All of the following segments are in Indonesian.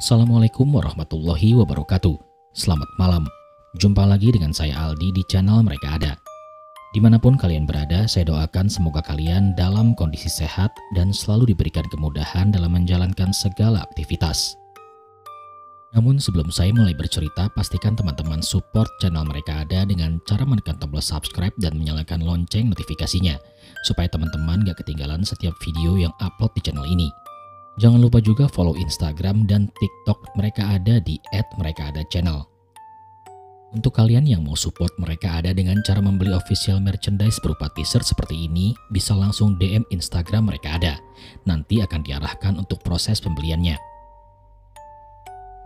Assalamualaikum warahmatullahi wabarakatuh. Selamat malam. Jumpa lagi dengan saya Aldi di channel Mereka Ada. Dimanapun kalian berada, saya doakan semoga kalian dalam kondisi sehat dan selalu diberikan kemudahan dalam menjalankan segala aktivitas. Namun sebelum saya mulai bercerita, pastikan teman-teman support channel Mereka Ada dengan cara menekan tombol subscribe dan menyalakan lonceng notifikasinya, supaya teman-teman gak ketinggalan setiap video yang upload di channel ini. Jangan lupa juga follow Instagram dan TikTok Mereka Ada di @merekaada_channel. Untuk kalian yang mau support Mereka Ada dengan cara membeli official merchandise berupa t-shirt seperti ini, bisa langsung DM Instagram Mereka Ada. Nanti akan diarahkan untuk proses pembeliannya.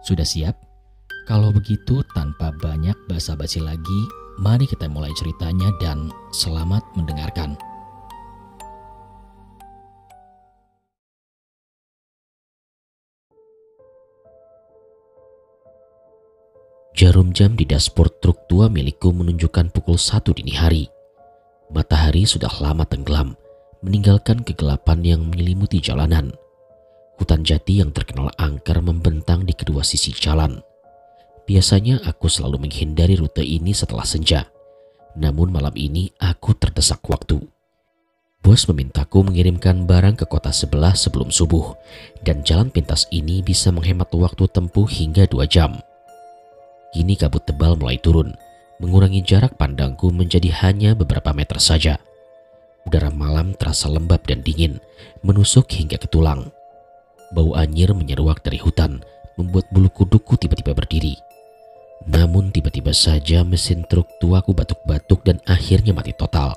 Sudah siap? Kalau begitu, tanpa banyak basa-basi lagi, mari kita mulai ceritanya dan selamat mendengarkan. Jarum jam di dashboard truk tua milikku menunjukkan pukul 1 dini hari. Matahari sudah lama tenggelam, meninggalkan kegelapan yang menyelimuti jalanan. Hutan jati yang terkenal angker membentang di kedua sisi jalan. Biasanya aku selalu menghindari rute ini setelah senja. Namun malam ini aku terdesak waktu. Bos memintaku mengirimkan barang ke kota sebelah sebelum subuh, dan jalan pintas ini bisa menghemat waktu tempuh hingga 2 jam. Kini kabut tebal mulai turun, mengurangi jarak pandangku menjadi hanya beberapa meter saja. Udara malam terasa lembab dan dingin, menusuk hingga ke tulang. Bau anyir menyeruak dari hutan, membuat bulu kuduku tiba-tiba berdiri. Namun tiba-tiba saja mesin truk tuaku batuk-batuk dan akhirnya mati total.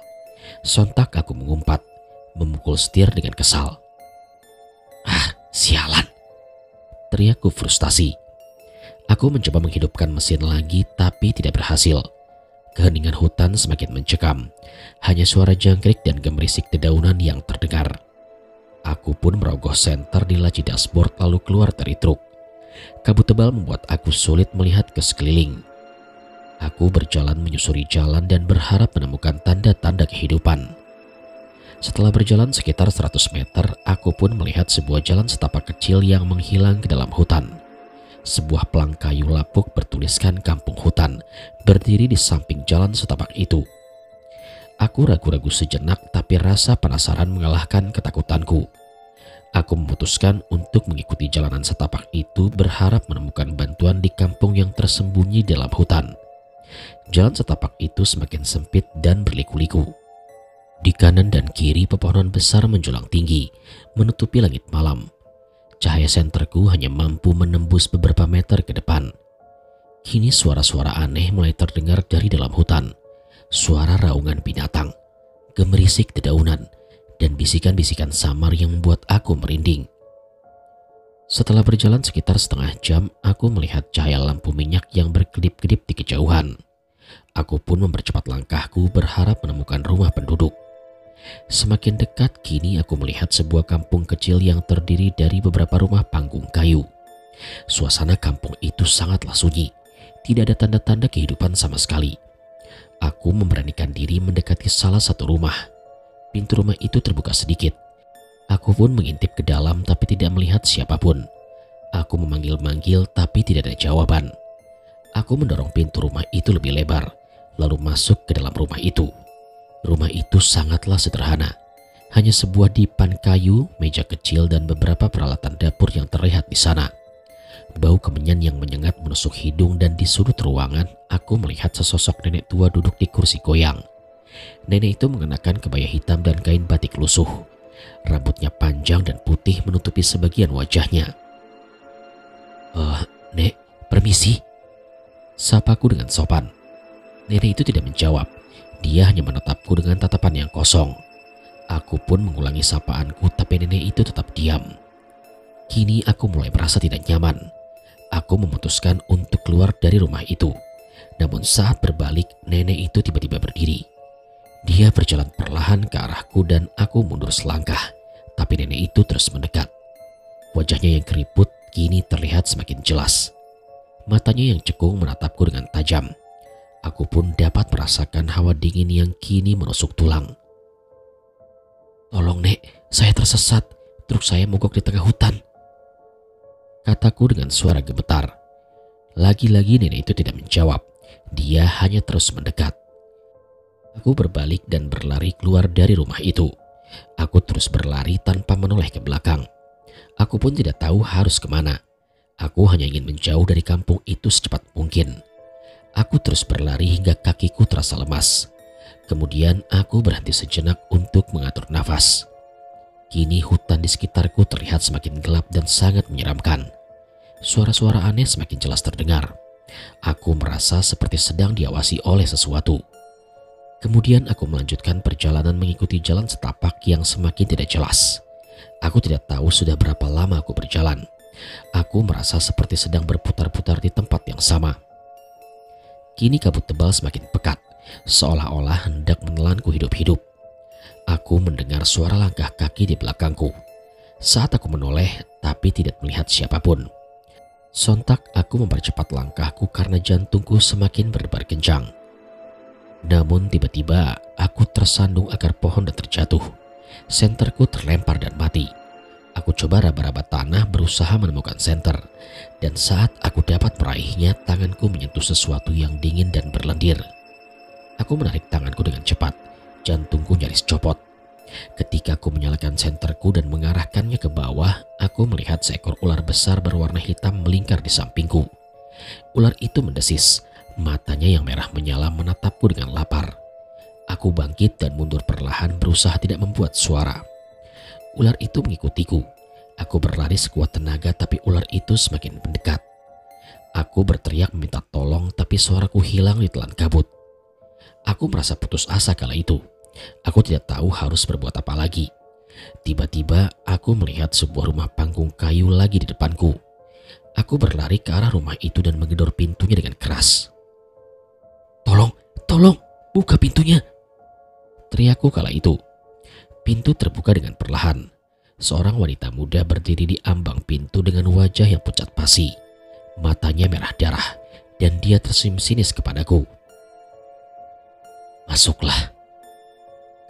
Sontak aku mengumpat, memukul setir dengan kesal. "Ah, sialan!" teriakku frustasi. Aku mencoba menghidupkan mesin lagi tapi tidak berhasil. Keheningan hutan semakin mencekam. Hanya suara jangkrik dan gemerisik dedaunan yang terdengar. Aku pun merogoh senter di laci dashboard lalu keluar dari truk. Kabut tebal membuat aku sulit melihat ke sekeliling. Aku berjalan menyusuri jalan dan berharap menemukan tanda-tanda kehidupan. Setelah berjalan sekitar 100 meter, aku pun melihat sebuah jalan setapak kecil yang menghilang ke dalam hutan. Sebuah pelang kayu lapuk bertuliskan Kampung Hutan berdiri di samping jalan setapak itu. Aku ragu-ragu sejenak, tapi rasa penasaran mengalahkan ketakutanku. Aku memutuskan untuk mengikuti jalanan setapak itu, berharap menemukan bantuan di kampung yang tersembunyi dalam hutan. Jalan setapak itu semakin sempit dan berliku-liku. Di kanan dan kiri pepohonan besar menjulang tinggi, menutupi langit malam. Cahaya senterku hanya mampu menembus beberapa meter ke depan. Kini suara-suara aneh mulai terdengar dari dalam hutan. Suara raungan binatang, gemerisik dedaunan, dan bisikan-bisikan samar yang membuat aku merinding. Setelah berjalan sekitar setengah jam, aku melihat cahaya lampu minyak yang berkedip-kedip di kejauhan. Aku pun mempercepat langkahku berharap menemukan rumah penduduk. Semakin dekat, kini aku melihat sebuah kampung kecil yang terdiri dari beberapa rumah panggung kayu. Suasana kampung itu sangatlah sunyi, tidak ada tanda-tanda kehidupan sama sekali. Aku memberanikan diri mendekati salah satu rumah. Pintu rumah itu terbuka sedikit. Aku pun mengintip ke dalam tapi tidak melihat siapapun. Aku memanggil-manggil tapi tidak ada jawaban. Aku mendorong pintu rumah itu lebih lebar, lalu masuk ke dalam rumah itu. Rumah itu sangatlah sederhana. Hanya sebuah dipan kayu, meja kecil, dan beberapa peralatan dapur yang terlihat di sana. Bau kemenyan yang menyengat menusuk hidung, dan di sudut ruangan aku melihat sesosok nenek tua duduk di kursi goyang. Nenek itu mengenakan kebaya hitam dan kain batik lusuh. Rambutnya panjang dan putih menutupi sebagian wajahnya. Nek, permisi," sapaku dengan sopan. Nenek itu tidak menjawab. Dia hanya menatapku dengan tatapan yang kosong. Aku pun mengulangi sapaanku, tapi nenek itu tetap diam. Kini aku mulai merasa tidak nyaman. Aku memutuskan untuk keluar dari rumah itu. Namun saat berbalik, nenek itu tiba-tiba berdiri. Dia berjalan perlahan ke arahku dan aku mundur selangkah, tapi nenek itu terus mendekat. Wajahnya yang keriput kini terlihat semakin jelas. Matanya yang cekung menatapku dengan tajam. Aku pun dapat merasakan hawa dingin yang kini menusuk tulang. "Tolong, Nek, saya tersesat. Truk saya mogok di tengah hutan," kataku dengan suara gemetar. Lagi-lagi nenek itu tidak menjawab. Dia hanya terus mendekat. Aku berbalik dan berlari keluar dari rumah itu. Aku terus berlari tanpa menoleh ke belakang. Aku pun tidak tahu harus kemana. Aku hanya ingin menjauh dari kampung itu secepat mungkin. Aku terus berlari hingga kakiku terasa lemas. Kemudian aku berhenti sejenak untuk mengatur nafas. Kini hutan di sekitarku terlihat semakin gelap dan sangat menyeramkan. Suara-suara aneh semakin jelas terdengar. Aku merasa seperti sedang diawasi oleh sesuatu. Kemudian aku melanjutkan perjalanan mengikuti jalan setapak yang semakin tidak jelas. Aku tidak tahu sudah berapa lama aku berjalan. Aku merasa seperti sedang berputar-putar di tempat yang sama. Kini kabut tebal semakin pekat, seolah-olah hendak menelanku hidup-hidup. Aku mendengar suara langkah kaki di belakangku. Saat aku menoleh tapi tidak melihat siapapun. Sontak aku mempercepat langkahku karena jantungku semakin berdebar kencang. Namun tiba-tiba aku tersandung akar pohon dan terjatuh. Senterku terlempar dan mati. Aku coba raba-raba tanah berusaha menemukan senter. Dan saat aku dapat meraihnya, tanganku menyentuh sesuatu yang dingin dan berlendir. Aku menarik tanganku dengan cepat. Jantungku nyaris copot. Ketika aku menyalakan senterku dan mengarahkannya ke bawah, aku melihat seekor ular besar berwarna hitam melingkar di sampingku. Ular itu mendesis. Matanya yang merah menyala menatapku dengan lapar. Aku bangkit dan mundur perlahan berusaha tidak membuat suara. Ular itu mengikutiku. Aku berlari sekuat tenaga tapi ular itu semakin mendekat. Aku berteriak meminta tolong tapi suaraku hilang di telan kabut. Aku merasa putus asa kala itu. Aku tidak tahu harus berbuat apa lagi. Tiba-tiba aku melihat sebuah rumah panggung kayu lagi di depanku. Aku berlari ke arah rumah itu dan menggedor pintunya dengan keras. Tolong, buka pintunya!" teriakku kala itu. Pintu terbuka dengan perlahan. Seorang wanita muda berdiri di ambang pintu dengan wajah yang pucat pasi. Matanya merah darah dan dia tersenyum sinis kepadaku. "Masuklah,"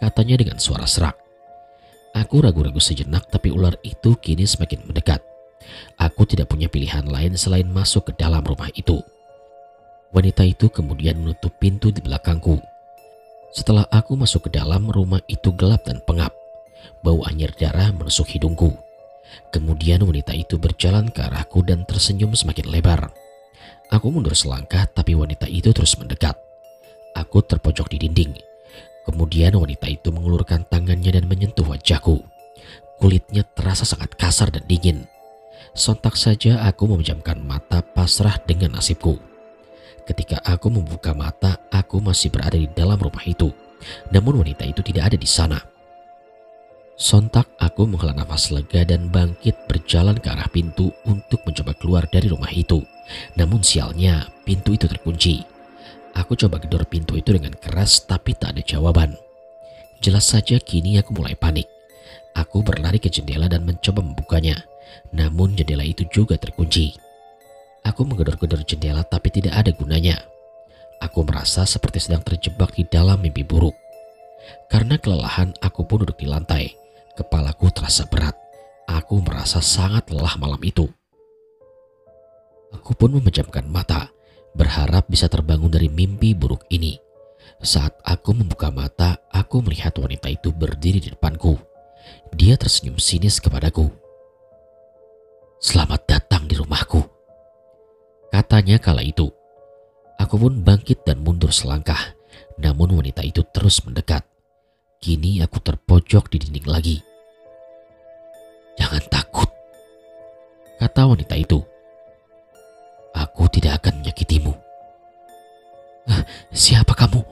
katanya dengan suara serak. Aku ragu-ragu sejenak tapi ular itu kini semakin mendekat. Aku tidak punya pilihan lain selain masuk ke dalam rumah itu. Wanita itu kemudian menutup pintu di belakangku. Setelah aku masuk ke dalam, rumah itu gelap dan pengap. Bau anyir darah menusuk hidungku. Kemudian wanita itu berjalan ke arahku dan tersenyum semakin lebar. Aku mundur selangkah tapi wanita itu terus mendekat. Aku terpojok di dinding. Kemudian wanita itu mengulurkan tangannya dan menyentuh wajahku. Kulitnya terasa sangat kasar dan dingin. Sontak saja aku memejamkan mata pasrah dengan nasibku. Ketika aku membuka mata, aku masih berada di dalam rumah itu. Namun wanita itu tidak ada di sana. Sontak aku menghela nafas lega dan bangkit berjalan ke arah pintu untuk mencoba keluar dari rumah itu. Namun sialnya, pintu itu terkunci. Aku coba gedor pintu itu dengan keras tapi tak ada jawaban. Jelas saja kini aku mulai panik. Aku berlari ke jendela dan mencoba membukanya. Namun jendela itu juga terkunci. Aku menggedor-gedor jendela tapi tidak ada gunanya. Aku merasa seperti sedang terjebak di dalam mimpi buruk. Karena kelelahan, aku pun duduk di lantai. Kepalaku terasa berat. Aku merasa sangat lelah malam itu. Aku pun memejamkan mata, berharap bisa terbangun dari mimpi buruk ini. Saat aku membuka mata, aku melihat wanita itu berdiri di depanku. Dia tersenyum sinis kepadaku. "Selamat datang di rumahku," katanya kala itu. Aku pun bangkit dan mundur selangkah, namun wanita itu terus mendekat. Kini aku terpojok di dinding lagi. "Jangan takut," kata wanita itu. "Aku tidak akan menyakitimu." "Siapa kamu?"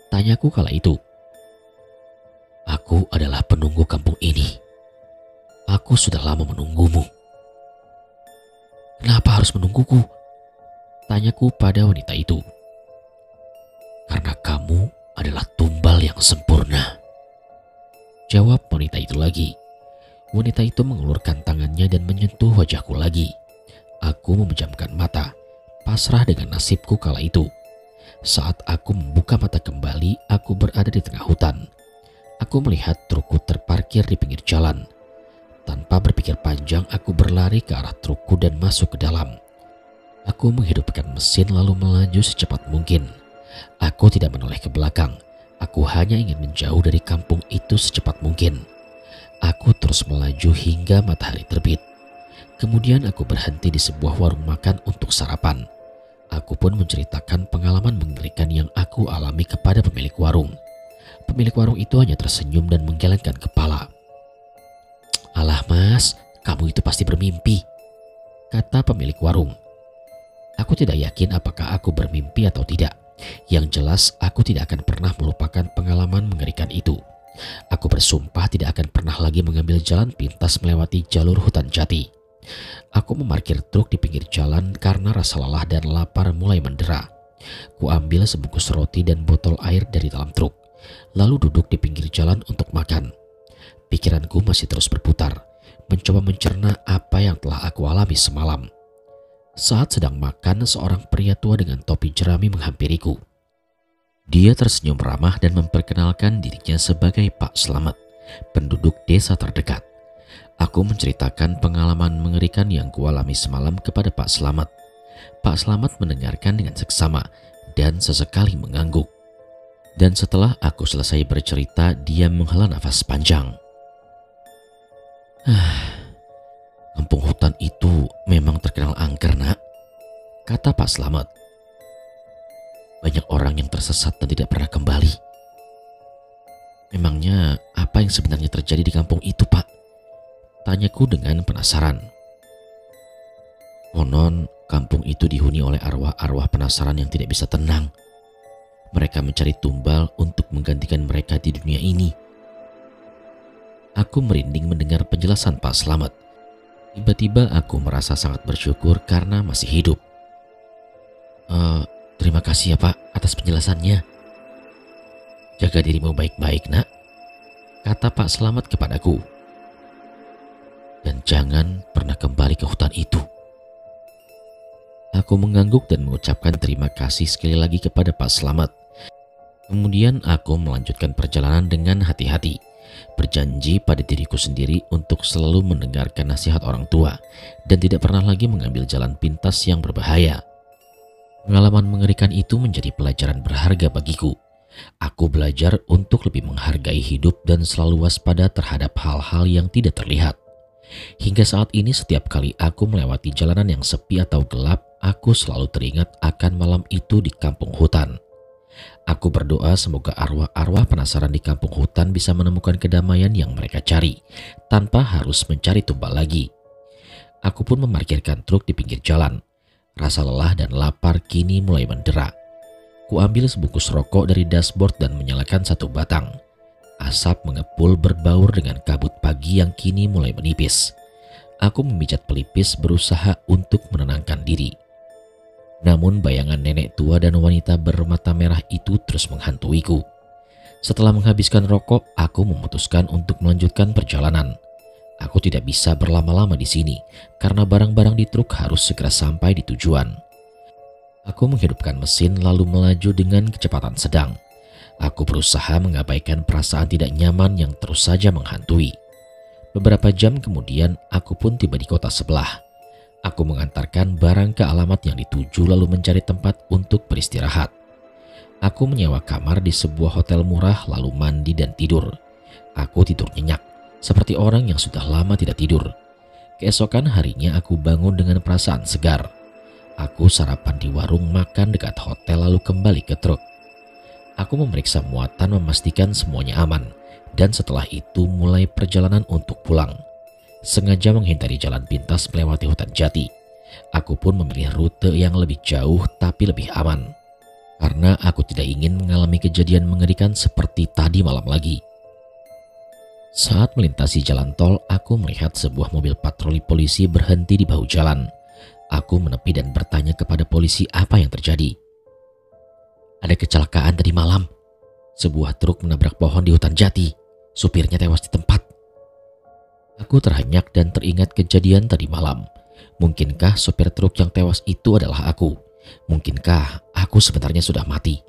tanyaku kala itu. "Aku adalah penunggu kampung ini. Aku sudah lama menunggumu." "Kenapa harus menungguku?" tanyaku pada wanita itu. "Karena kamu adalah tumbal yang sempurna," jawab wanita itu lagi. Wanita itu mengulurkan tangannya dan menyentuh wajahku lagi. Aku memejamkan mata, pasrah dengan nasibku kala itu. Saat aku membuka mata kembali, aku berada di tengah hutan. Aku melihat trukku terparkir di pinggir jalan. Tanpa berpikir panjang, aku berlari ke arah trukku dan masuk ke dalam. Aku menghidupkan mesin lalu melaju secepat mungkin. Aku tidak menoleh ke belakang. Aku hanya ingin menjauh dari kampung itu secepat mungkin. Aku terus melaju hingga matahari terbit. Kemudian aku berhenti di sebuah warung makan untuk sarapan. Aku pun menceritakan pengalaman mengerikan yang aku alami kepada pemilik warung. Pemilik warung itu hanya tersenyum dan menggelengkan kepala. "Alah mas, kamu itu pasti bermimpi," kata pemilik warung. Aku tidak yakin apakah aku bermimpi atau tidak. Yang jelas aku tidak akan pernah melupakan pengalaman mengerikan itu. Aku bersumpah tidak akan pernah lagi mengambil jalan pintas melewati jalur hutan jati. Aku memarkir truk di pinggir jalan karena rasa lelah dan lapar mulai mendera. Ku ambil sebungkus roti dan botol air dari dalam truk, lalu duduk di pinggir jalan untuk makan. Pikiranku masih terus berputar, mencoba mencerna apa yang telah aku alami semalam. Saat sedang makan, seorang pria tua dengan topi jerami menghampiriku. Dia tersenyum ramah dan memperkenalkan dirinya sebagai Pak Slamet, penduduk desa terdekat. Aku menceritakan pengalaman mengerikan yang kualami semalam kepada Pak Slamet. Pak Slamet mendengarkan dengan seksama dan sesekali mengangguk. Dan setelah aku selesai bercerita, dia menghela nafas panjang. "Kampung hutan itu memang terkenal angker, nak," kata Pak Slamet. "Banyak orang yang tersesat dan tidak pernah kembali. Memangnya apa yang sebenarnya terjadi di kampung itu, Pak?" tanyaku dengan penasaran. "Konon kampung itu dihuni oleh arwah-arwah penasaran yang tidak bisa tenang. Mereka mencari tumbal untuk menggantikan mereka di dunia ini." Aku merinding mendengar penjelasan Pak Slamet. Tiba-tiba aku merasa sangat bersyukur karena masih hidup. Terima kasih ya Pak atas penjelasannya." "Jaga dirimu baik-baik, nak," kata Pak Slamet kepadaku. "Dan jangan pernah kembali ke hutan itu." Aku mengangguk dan mengucapkan terima kasih sekali lagi kepada Pak Slamet. Kemudian aku melanjutkan perjalanan dengan hati-hati, berjanji pada diriku sendiri untuk selalu mendengarkan nasihat orang tua dan tidak pernah lagi mengambil jalan pintas yang berbahaya. Pengalaman mengerikan itu menjadi pelajaran berharga bagiku. Aku belajar untuk lebih menghargai hidup dan selalu waspada terhadap hal-hal yang tidak terlihat. Hingga saat ini setiap kali aku melewati jalanan yang sepi atau gelap, aku selalu teringat akan malam itu di kampung hutan. Aku berdoa semoga arwah-arwah penasaran di kampung hutan bisa menemukan kedamaian yang mereka cari, tanpa harus mencari tumbal lagi. Aku pun memarkirkan truk di pinggir jalan. Rasa lelah dan lapar kini mulai mendera. Ku ambil sebungkus rokok dari dashboard dan menyalakan satu batang. Asap mengepul berbaur dengan kabut pagi yang kini mulai menipis. Aku memijat pelipis berusaha untuk menenangkan diri. Namun bayangan nenek tua dan wanita bermata merah itu terus menghantuiku. Setelah menghabiskan rokok, aku memutuskan untuk melanjutkan perjalanan. Aku tidak bisa berlama-lama di sini karena barang-barang di truk harus segera sampai di tujuan. Aku menghidupkan mesin lalu melaju dengan kecepatan sedang. Aku berusaha mengabaikan perasaan tidak nyaman yang terus saja menghantui. Beberapa jam kemudian, aku pun tiba di kota sebelah. Aku mengantarkan barang ke alamat yang dituju lalu mencari tempat untuk beristirahat. Aku menyewa kamar di sebuah hotel murah lalu mandi dan tidur. Aku tidur nyenyak, seperti orang yang sudah lama tidak tidur. Keesokan harinya aku bangun dengan perasaan segar. Aku sarapan di warung makan dekat hotel lalu kembali ke truk. Aku memeriksa muatan memastikan semuanya aman. Dan setelah itu mulai perjalanan untuk pulang. Sengaja menghindari jalan pintas melewati hutan jati. Aku pun memilih rute yang lebih jauh tapi lebih aman. Karena aku tidak ingin mengalami kejadian mengerikan seperti tadi malam lagi. Saat melintasi jalan tol, aku melihat sebuah mobil patroli polisi berhenti di bahu jalan. Aku menepi dan bertanya kepada polisi apa yang terjadi. "Ada kecelakaan tadi malam. Sebuah truk menabrak pohon di hutan jati. Supirnya tewas di tempat." Aku terhenyak dan teringat kejadian tadi malam. Mungkinkah sopir truk yang tewas itu adalah aku? Mungkinkah aku sebenarnya sudah mati?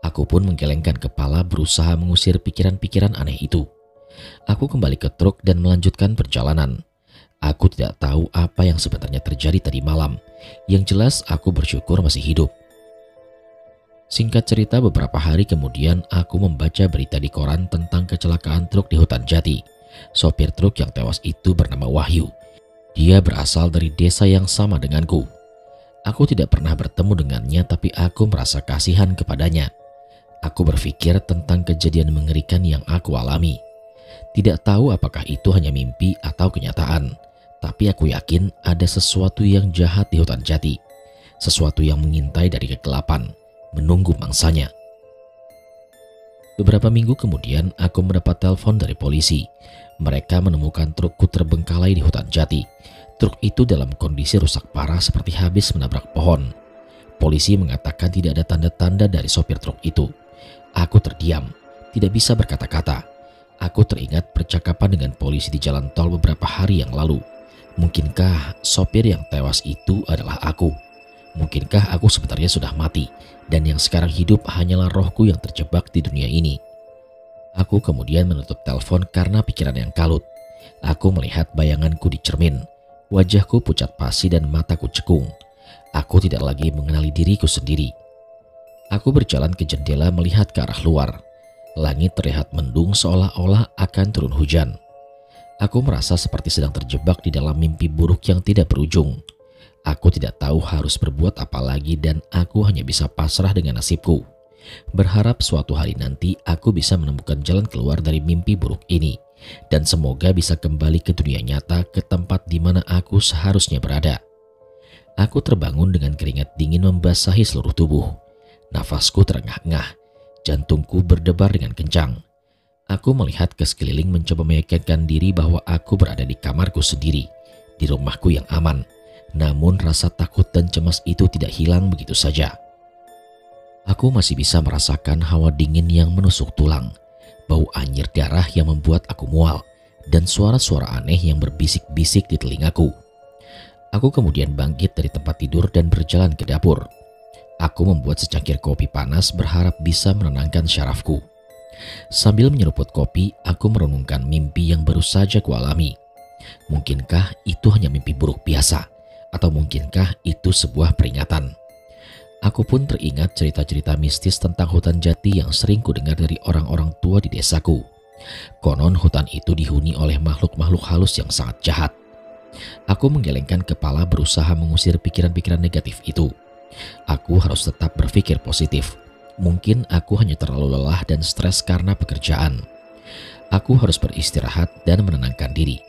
Aku pun menggelengkan kepala berusaha mengusir pikiran-pikiran aneh itu. Aku kembali ke truk dan melanjutkan perjalanan. Aku tidak tahu apa yang sebenarnya terjadi tadi malam. Yang jelas aku bersyukur masih hidup. Singkat cerita, beberapa hari kemudian aku membaca berita di koran tentang kecelakaan truk di hutan jati. Sopir truk yang tewas itu bernama Wahyu. Dia berasal dari desa yang sama denganku. Aku tidak pernah bertemu dengannya, tapi aku merasa kasihan kepadanya. Aku berpikir tentang kejadian mengerikan yang aku alami. Tidak tahu apakah itu hanya mimpi atau kenyataan, tapi aku yakin ada sesuatu yang jahat di hutan jati. Sesuatu yang mengintai dari kegelapan, menunggu mangsanya. Beberapa minggu kemudian aku mendapat telepon dari polisi. Mereka menemukan trukku terbengkalai di hutan jati. Truk itu dalam kondisi rusak parah seperti habis menabrak pohon. Polisi mengatakan tidak ada tanda-tanda dari sopir truk itu. Aku terdiam, tidak bisa berkata-kata. Aku teringat percakapan dengan polisi di jalan tol beberapa hari yang lalu. Mungkinkah sopir yang tewas itu adalah aku? Mungkinkah aku sebenarnya sudah mati dan yang sekarang hidup hanyalah rohku yang terjebak di dunia ini? Aku kemudian menutup telepon karena pikiran yang kalut. Aku melihat bayanganku di cermin. Wajahku pucat pasi dan mataku cekung. Aku tidak lagi mengenali diriku sendiri. Aku berjalan ke jendela melihat ke arah luar. Langit terlihat mendung seolah-olah akan turun hujan. Aku merasa seperti sedang terjebak di dalam mimpi buruk yang tidak berujung. Aku tidak tahu harus berbuat apa lagi dan aku hanya bisa pasrah dengan nasibku. Berharap suatu hari nanti aku bisa menemukan jalan keluar dari mimpi buruk ini. Dan semoga bisa kembali ke dunia nyata, ke tempat di mana aku seharusnya berada. Aku terbangun dengan keringat dingin membasahi seluruh tubuh. Nafasku terengah-engah, jantungku berdebar dengan kencang. Aku melihat ke sekeliling mencoba meyakinkan diri bahwa aku berada di kamarku sendiri, di rumahku yang aman. Namun rasa takut dan cemas itu tidak hilang begitu saja. Aku masih bisa merasakan hawa dingin yang menusuk tulang, bau anyir darah yang membuat aku mual, dan suara-suara aneh yang berbisik-bisik di telingaku. Aku kemudian bangkit dari tempat tidur dan berjalan ke dapur. Aku membuat secangkir kopi panas berharap bisa menenangkan syarafku. Sambil menyeruput kopi, aku merenungkan mimpi yang baru saja kualami. Mungkinkah itu hanya mimpi buruk biasa? Atau mungkinkah itu sebuah peringatan? Aku pun teringat cerita-cerita mistis tentang hutan jati yang sering kudengar dari orang-orang tua di desaku. Konon hutan itu dihuni oleh makhluk-makhluk halus yang sangat jahat. Aku menggelengkan kepala berusaha mengusir pikiran-pikiran negatif itu. Aku harus tetap berpikir positif. Mungkin aku hanya terlalu lelah dan stres karena pekerjaan. Aku harus beristirahat dan menenangkan diri.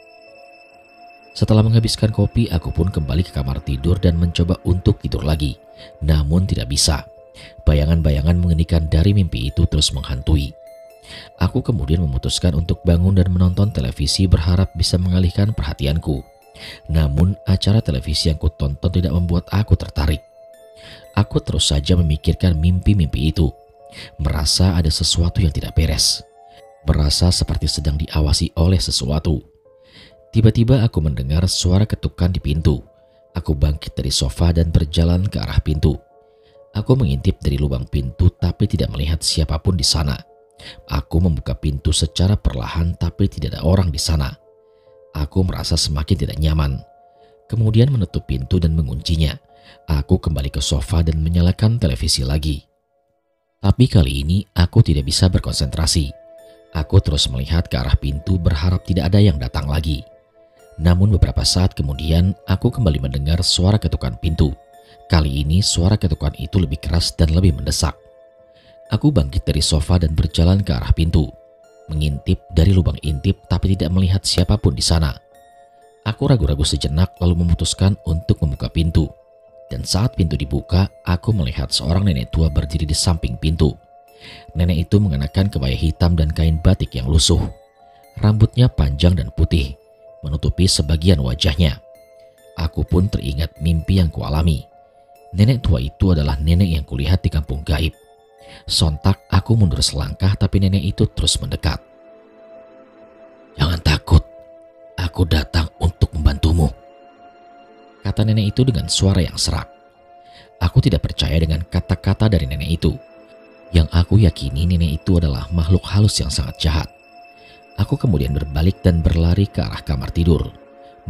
Setelah menghabiskan kopi, aku pun kembali ke kamar tidur dan mencoba untuk tidur lagi. Namun tidak bisa. Bayangan-bayangan mengenikan dari mimpi itu terus menghantui. Aku kemudian memutuskan untuk bangun dan menonton televisi berharap bisa mengalihkan perhatianku. Namun acara televisi yang kutonton tidak membuat aku tertarik. Aku terus saja memikirkan mimpi-mimpi itu. Merasa ada sesuatu yang tidak beres. Merasa seperti sedang diawasi oleh sesuatu. Tiba-tiba aku mendengar suara ketukan di pintu. Aku bangkit dari sofa dan berjalan ke arah pintu. Aku mengintip dari lubang pintu tapi tidak melihat siapapun di sana. Aku membuka pintu secara perlahan tapi tidak ada orang di sana. Aku merasa semakin tidak nyaman. Kemudian menutup pintu dan menguncinya. Aku kembali ke sofa dan menyalakan televisi lagi. Tapi kali ini aku tidak bisa berkonsentrasi. Aku terus melihat ke arah pintu berharap tidak ada yang datang lagi. Namun beberapa saat kemudian aku kembali mendengar suara ketukan pintu. Kali ini suara ketukan itu lebih keras dan lebih mendesak. Aku bangkit dari sofa dan berjalan ke arah pintu. Mengintip dari lubang intip tapi tidak melihat siapapun di sana. Aku ragu-ragu sejenak lalu memutuskan untuk membuka pintu. Dan saat pintu dibuka, aku melihat seorang nenek tua berdiri di samping pintu. Nenek itu mengenakan kebaya hitam dan kain batik yang lusuh. Rambutnya panjang dan putih, menutupi sebagian wajahnya. Aku pun teringat mimpi yang kualami. Nenek tua itu adalah nenek yang kulihat di kampung gaib. Sontak aku mundur selangkah tapi nenek itu terus mendekat. "Jangan takut, aku datang untuk membantumu," kata nenek itu dengan suara yang serak. Aku tidak percaya dengan kata-kata dari nenek itu. Yang aku yakini nenek itu adalah makhluk halus yang sangat jahat. Aku kemudian berbalik dan berlari ke arah kamar tidur,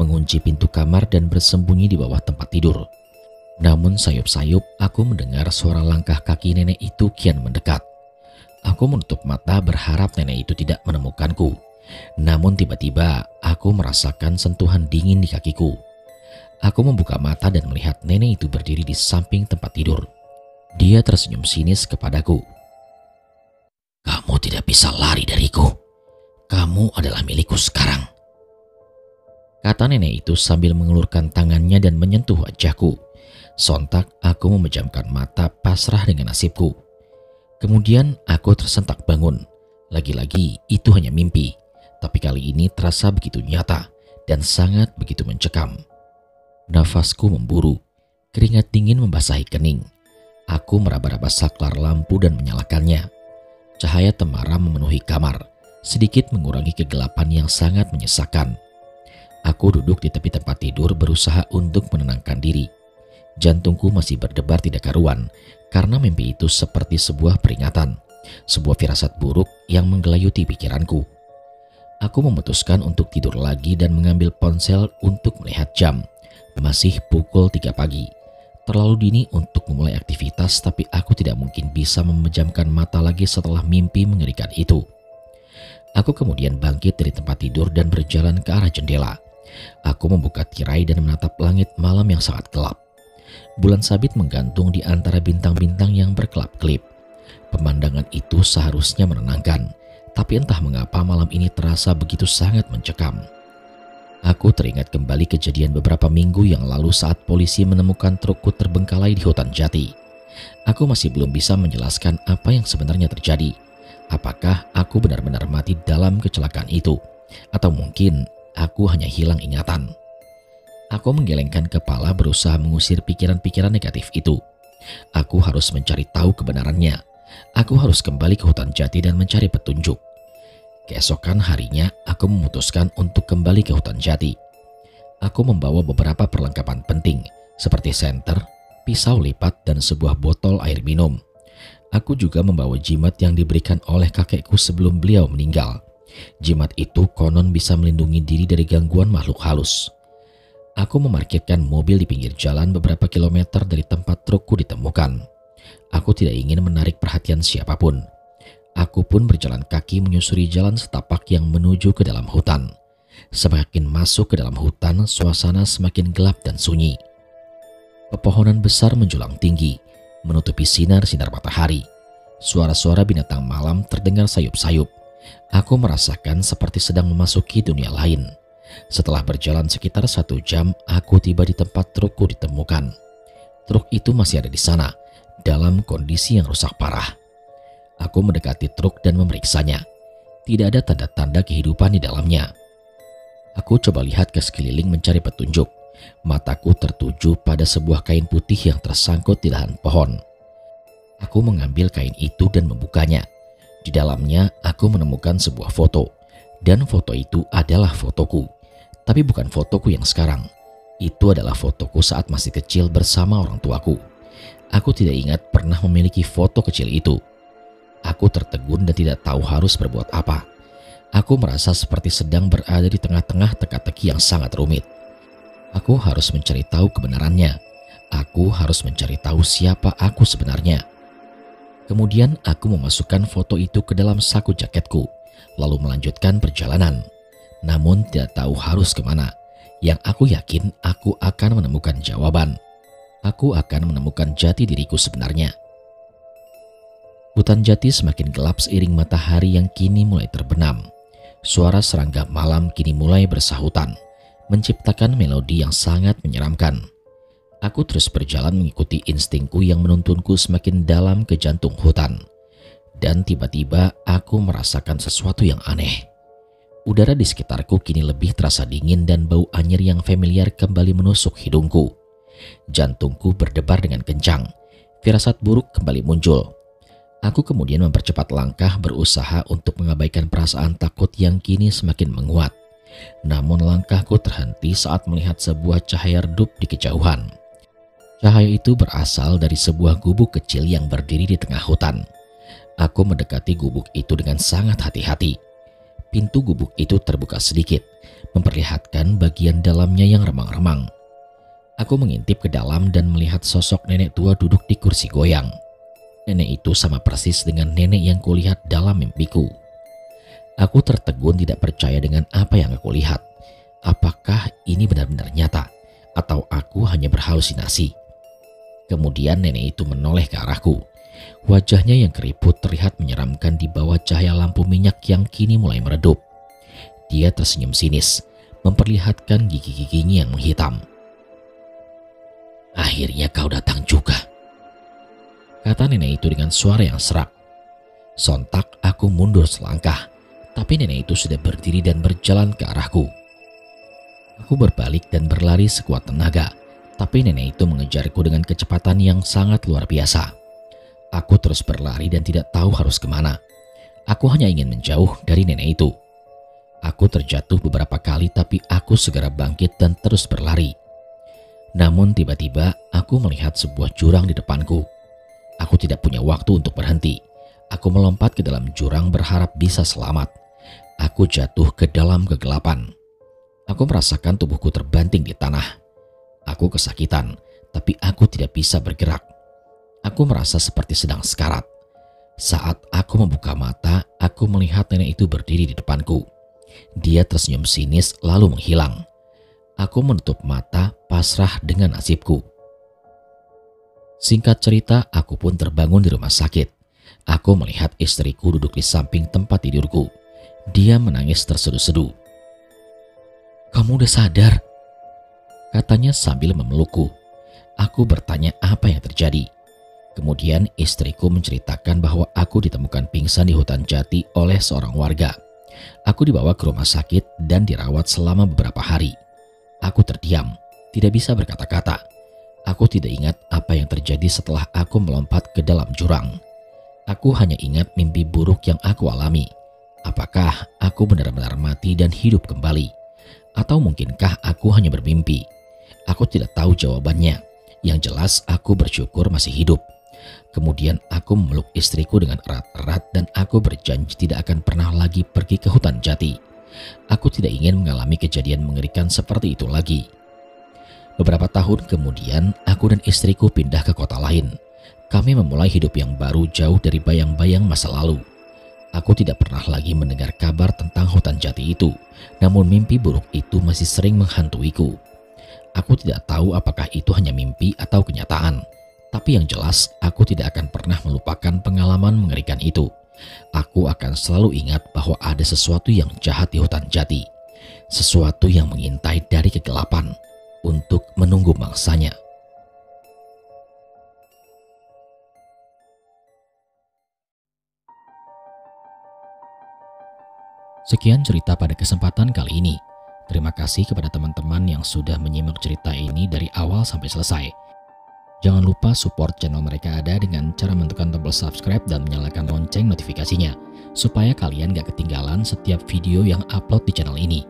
mengunci pintu kamar dan bersembunyi di bawah tempat tidur. Namun sayup-sayup aku mendengar suara langkah kaki nenek itu kian mendekat. Aku menutup mata berharap nenek itu tidak menemukanku. Namun tiba-tiba aku merasakan sentuhan dingin di kakiku. Aku membuka mata dan melihat nenek itu berdiri di samping tempat tidur. Dia tersenyum sinis kepadaku. "Kamu tidak bisa lari dariku. Kamu adalah milikku sekarang," kata nenek itu sambil mengulurkan tangannya dan menyentuh wajahku. Sontak aku memejamkan mata pasrah dengan nasibku. Kemudian aku tersentak bangun. Lagi-lagi itu hanya mimpi, tapi kali ini terasa begitu nyata dan sangat begitu mencekam. Nafasku memburu, keringat dingin membasahi kening. Aku meraba-raba saklar lampu dan menyalakannya. Cahaya temaram memenuhi kamar, sedikit mengurangi kegelapan yang sangat menyesakan. Aku duduk di tepi tempat tidur berusaha untuk menenangkan diri. Jantungku masih berdebar tidak karuan karena mimpi itu seperti sebuah peringatan, sebuah firasat buruk yang menggelayuti pikiranku. Aku memutuskan untuk tidur lagi dan mengambil ponsel untuk melihat jam. Masih pukul 3 pagi. Terlalu dini untuk memulai aktivitas, tapi aku tidak mungkin bisa memejamkan mata lagi setelah mimpi mengerikan itu. Aku kemudian bangkit dari tempat tidur dan berjalan ke arah jendela. Aku membuka tirai dan menatap langit malam yang sangat gelap. Bulan sabit menggantung di antara bintang-bintang yang berkelap-kelip. Pemandangan itu seharusnya menenangkan, tapi entah mengapa malam ini terasa begitu sangat mencekam. Aku teringat kembali kejadian beberapa minggu yang lalu saat polisi menemukan trukku terbengkalai di hutan jati. Aku masih belum bisa menjelaskan apa yang sebenarnya terjadi. Apakah aku benar-benar mati dalam kecelakaan itu? Atau mungkin aku hanya hilang ingatan? Aku menggelengkan kepala berusaha mengusir pikiran-pikiran negatif itu. Aku harus mencari tahu kebenarannya. Aku harus kembali ke hutan jati dan mencari petunjuk. Keesokan harinya, aku memutuskan untuk kembali ke hutan jati. Aku membawa beberapa perlengkapan penting, seperti senter, pisau lipat, dan sebuah botol air minum. Aku juga membawa jimat yang diberikan oleh kakekku sebelum beliau meninggal. Jimat itu konon bisa melindungi diri dari gangguan makhluk halus. Aku memarkirkan mobil di pinggir jalan beberapa kilometer dari tempat trukku ditemukan. Aku tidak ingin menarik perhatian siapapun. Aku pun berjalan kaki menyusuri jalan setapak yang menuju ke dalam hutan. Semakin masuk ke dalam hutan, suasana semakin gelap dan sunyi. Pepohonan besar menjulang tinggi, menutupi sinar-sinar matahari. Suara-suara binatang malam terdengar sayup-sayup. Aku merasakan seperti sedang memasuki dunia lain. Setelah berjalan sekitar 1 jam, aku tiba di tempat trukku ditemukan. Truk itu masih ada di sana, dalam kondisi yang rusak parah. Aku mendekati truk dan memeriksanya. Tidak ada tanda-tanda kehidupan di dalamnya. Aku coba lihat ke sekeliling mencari petunjuk. Mataku tertuju pada sebuah kain putih yang tersangkut di dahan pohon. Aku mengambil kain itu dan membukanya. Di dalamnya aku menemukan sebuah foto. Dan foto itu adalah fotoku. Tapi bukan fotoku yang sekarang. Itu adalah fotoku saat masih kecil bersama orang tuaku. Aku tidak ingat pernah memiliki foto kecil itu. Aku tertegun dan tidak tahu harus berbuat apa. Aku merasa seperti sedang berada di tengah-tengah teka-teki yang sangat rumit. Aku harus mencari tahu kebenarannya. Aku harus mencari tahu siapa aku sebenarnya. Kemudian aku memasukkan foto itu ke dalam saku jaketku, lalu melanjutkan perjalanan. Namun tidak tahu harus kemana. Yang aku yakin aku akan menemukan jawaban. Aku akan menemukan jati diriku sebenarnya. Hutan jati semakin gelap seiring matahari yang kini mulai terbenam. Suara serangga malam kini mulai bersahutan, menciptakan melodi yang sangat menyeramkan. Aku terus berjalan mengikuti instingku yang menuntunku semakin dalam ke jantung hutan. Dan tiba-tiba aku merasakan sesuatu yang aneh. Udara di sekitarku kini lebih terasa dingin dan bau anyir yang familiar kembali menusuk hidungku. Jantungku berdebar dengan kencang. Firasat buruk kembali muncul. Aku kemudian mempercepat langkah berusaha untuk mengabaikan perasaan takut yang kini semakin menguat. Namun langkahku terhenti saat melihat sebuah cahaya redup di kejauhan. Cahaya itu berasal dari sebuah gubuk kecil yang berdiri di tengah hutan. Aku mendekati gubuk itu dengan sangat hati-hati. Pintu gubuk itu terbuka sedikit, memperlihatkan bagian dalamnya yang remang-remang. Aku mengintip ke dalam dan melihat sosok nenek tua duduk di kursi goyang. Nenek itu sama persis dengan nenek yang kulihat dalam mimpiku. Aku tertegun tidak percaya dengan apa yang aku lihat. Apakah ini benar-benar nyata atau aku hanya berhalusinasi? Kemudian nenek itu menoleh ke arahku. Wajahnya yang keriput terlihat menyeramkan di bawah cahaya lampu minyak yang kini mulai meredup. Dia tersenyum sinis, memperlihatkan gigi-giginya yang menghitam. "Akhirnya kau datang juga," kata nenek itu dengan suara yang serak. Sontak aku mundur selangkah, tapi nenek itu sudah berdiri dan berjalan ke arahku. Aku berbalik dan berlari sekuat tenaga, tapi nenek itu mengejarku dengan kecepatan yang sangat luar biasa. Aku terus berlari dan tidak tahu harus kemana. Aku hanya ingin menjauh dari nenek itu. Aku terjatuh beberapa kali, tapi aku segera bangkit dan terus berlari. Namun tiba-tiba aku melihat sebuah jurang di depanku. Aku tidak punya waktu untuk berhenti. Aku melompat ke dalam jurang berharap bisa selamat. Aku jatuh ke dalam kegelapan. Aku merasakan tubuhku terbanting di tanah. Aku kesakitan, tapi aku tidak bisa bergerak. Aku merasa seperti sedang sekarat. Saat aku membuka mata, aku melihat nenek itu berdiri di depanku. Dia tersenyum sinis lalu menghilang. Aku menutup mata, pasrah dengan nasibku. Singkat cerita, aku pun terbangun di rumah sakit. Aku melihat istriku duduk di samping tempat tidurku. Dia menangis terseduh-seduh. "Kamu udah sadar?" katanya sambil memelukku. Aku bertanya apa yang terjadi. Kemudian istriku menceritakan bahwa aku ditemukan pingsan di hutan jati oleh seorang warga. Aku dibawa ke rumah sakit dan dirawat selama beberapa hari. Aku terdiam, tidak bisa berkata-kata. Aku tidak ingat apa yang terjadi setelah aku melompat ke dalam jurang. Aku hanya ingat mimpi buruk yang aku alami. Apakah aku benar-benar mati dan hidup kembali? Atau mungkinkah aku hanya bermimpi? Aku tidak tahu jawabannya. Yang jelas aku bersyukur masih hidup. Kemudian aku memeluk istriku dengan erat-erat dan aku berjanji tidak akan pernah lagi pergi ke hutan jati. Aku tidak ingin mengalami kejadian mengerikan seperti itu lagi. Beberapa tahun kemudian aku dan istriku pindah ke kota lain. Kami memulai hidup yang baru jauh dari bayang-bayang masa lalu. Aku tidak pernah lagi mendengar kabar tentang hutan jati itu, namun mimpi buruk itu masih sering menghantuiku. Aku tidak tahu apakah itu hanya mimpi atau kenyataan. Tapi yang jelas, aku tidak akan pernah melupakan pengalaman mengerikan itu. Aku akan selalu ingat bahwa ada sesuatu yang jahat di hutan jati. Sesuatu yang mengintai dari kegelapan untuk menunggu mangsanya. Sekian cerita pada kesempatan kali ini. Terima kasih kepada teman-teman yang sudah menyimak cerita ini dari awal sampai selesai. Jangan lupa support channel Mereka Ada dengan cara menentukan tombol subscribe dan menyalakan lonceng notifikasinya, supaya kalian gak ketinggalan setiap video yang upload di channel ini.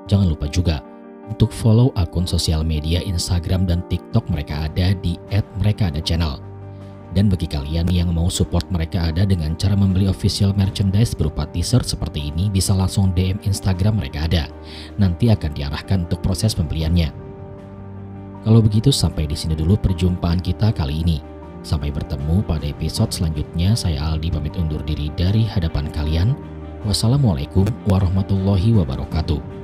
Jangan lupa juga untuk follow akun sosial media Instagram dan TikTok Mereka Ada di @merekaada_channel. Dan bagi kalian yang mau support Mereka Ada dengan cara membeli official merchandise berupa t-shirt seperti ini, bisa langsung DM Instagram Mereka Ada. Nanti akan diarahkan untuk proses pembeliannya. Kalau begitu sampai di sini dulu perjumpaan kita kali ini. Sampai bertemu pada episode selanjutnya. Saya Aldi pamit undur diri dari hadapan kalian. Wassalamualaikum warahmatullahi wabarakatuh.